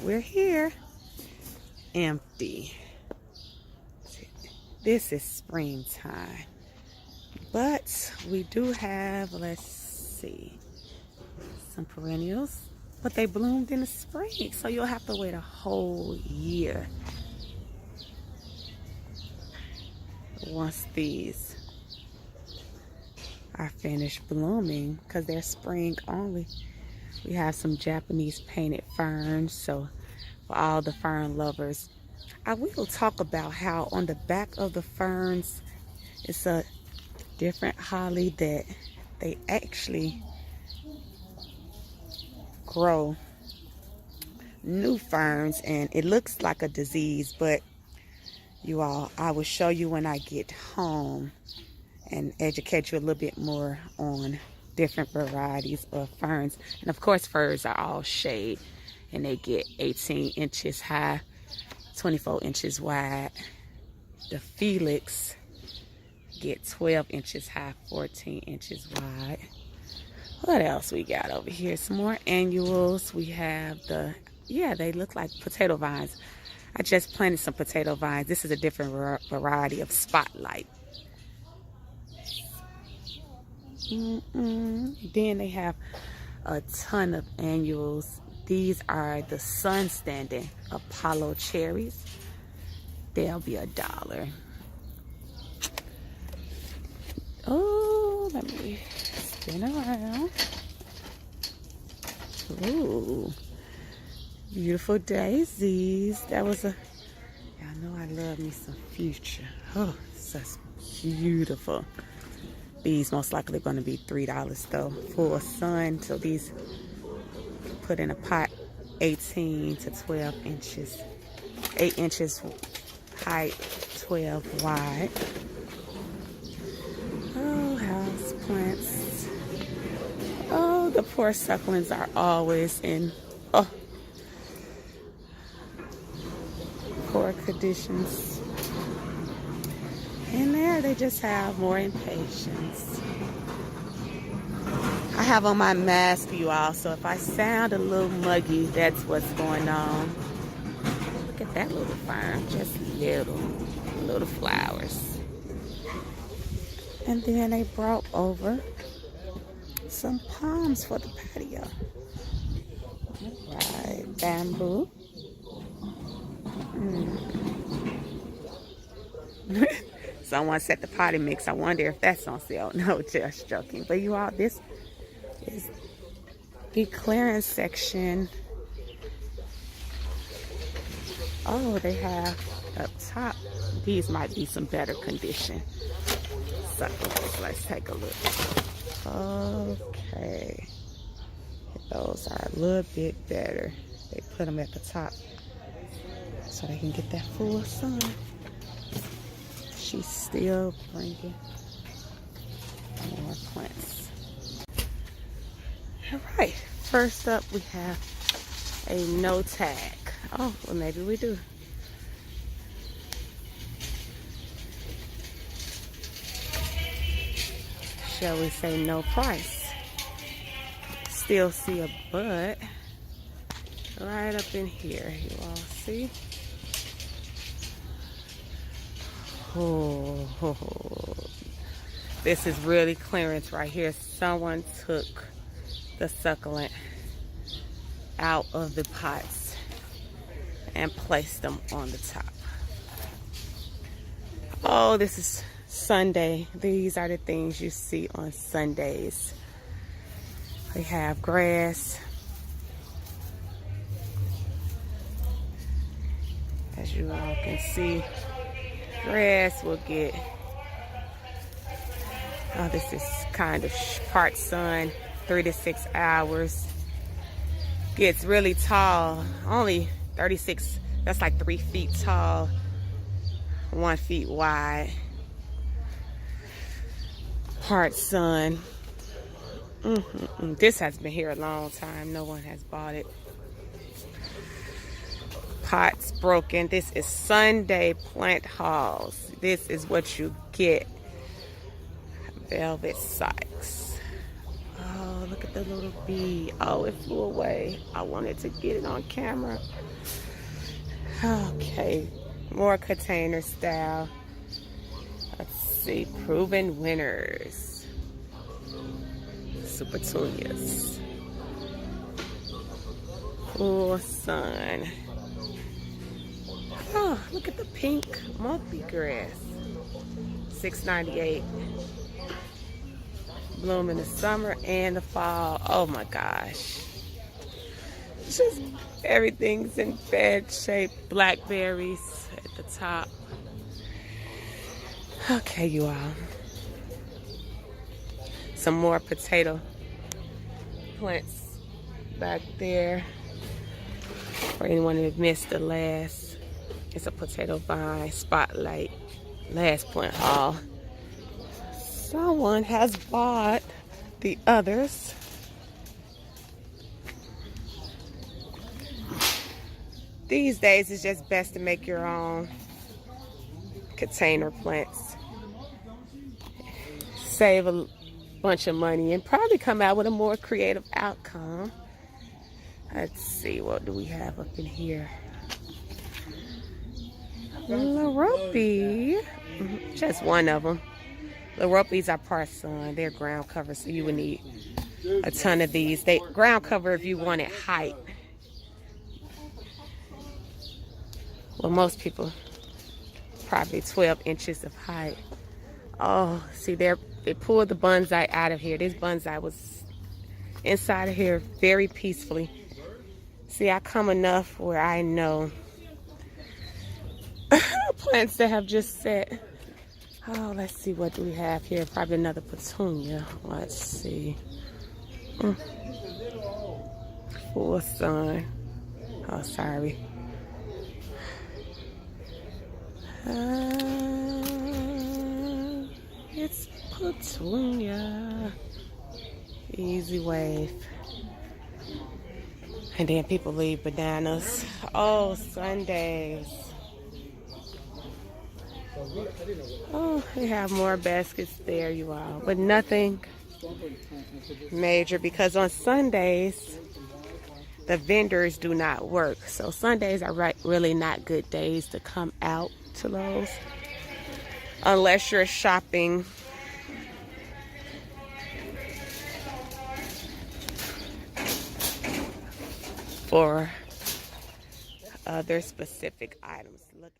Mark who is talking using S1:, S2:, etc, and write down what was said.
S1: we're here. Empty. This is springtime. But we do have, let's see, some perennials. But they bloomed in the spring, so you'll have to wait a whole year once these are finished blooming, because they're spring only. We have some Japanese painted ferns, so for all the fern lovers. I will talk about how on the back of the ferns, it's a different holly that they actually grow new ferns, and it looks like a disease, but you all, I will show you when I get home and educate you a little bit more on different varieties of ferns. And of course, ferns are all shade, and they get 18 inches high, 24 inches wide. The Felix get 12 inches high, 14 inches wide. What else we got over here? Some more annuals. We have the, yeah, they look like potato vines. I just planted some potato vines. This is a different variety of spotlight. Then they have a ton of annuals. These are the sun-standing Apollo cherries. They'll be $1. Oh, let me spin around. Ooh, beautiful daisies. That was a, y'all know I love me some Fuchsia. Oh, that's beautiful. These most likely going to be $3 though, full sun. So these put in a pot, 18 to 12 inches, 8 inches height, 12 wide. Oh, house plants. Oh, the poor succulents are always in poor conditions. In there, they just have more impatience. I have on my mask, you all, so if I sound a little muggy, that's what's going on. Look at that little fern, just little flowers. And then they brought over some palms for the patio. All right, bamboo. Someone said the potty mix. I wonder if that's on sale. No, just joking. But you all, this is the clearance section. Oh, they have up top. These might be some better condition. So let's take a look. Okay. Those are a little bit better. They put them at the top so they can get that full sun. She's still bringing more plants. All right, first up we have a no tag. Oh, well maybe we do. Shall we say no price? Still see a bud right up in here. You all see? Oh, this is really clearance right here. Someone took the succulent out of the pots and placed them on the top. Oh, this is Sunday. These are the things you see on Sundays. We have grass. As you all can see, grass will get, oh, this is kind of part sun, 3 to 6 hours. Gets really tall, only 36, that's like 3 feet tall, 1 feet wide. Part sun. This has been here a long time. No one has bought it. Pots broken. This is Sunday plant hauls. This is what you get. Velvet Sykes. Oh, look at the little bee. Oh, it flew away. I wanted to get it on camera.
S2: Okay, more container style. Let's see, proven winners. Super Tunias. Full sun. Oh, look at the pink multi-grass. $6.98. Bloom in the summer and the fall. Oh my gosh. Just everything's in bad shape. Blackberries at the top. Okay, you all. Some more potato plants back there. For anyone who missed the last, it's a potato vine spotlight last plant haul. Someone has bought the others. These days, it's just best to make your own container plants. Save a bunch of money and probably come out with a more creative outcome. Let's see, what do we have up in here? Lorope. Just one of them. Loropes are part sun. They're ground cover, so you would need a ton of these. They ground cover if you wanted height. Well, most people probably 12 inches of height. Oh, see, they pulled the bonsai out of here. This bonsai was inside of here very peacefully. See, I come enough where I know plants that have just set. Oh, let's see, what do we have here? Probably another petunia. Let's see. Full sun. Oh, sorry. It's petunia. Easy wave. And then people leave bananas. Oh, Sundays. Oh, they have more baskets there, you all. But nothing major, because on Sundays, the vendors do not work. So Sundays are really not good days to come out to Lowe's. Unless you're shopping for other specific items. Look.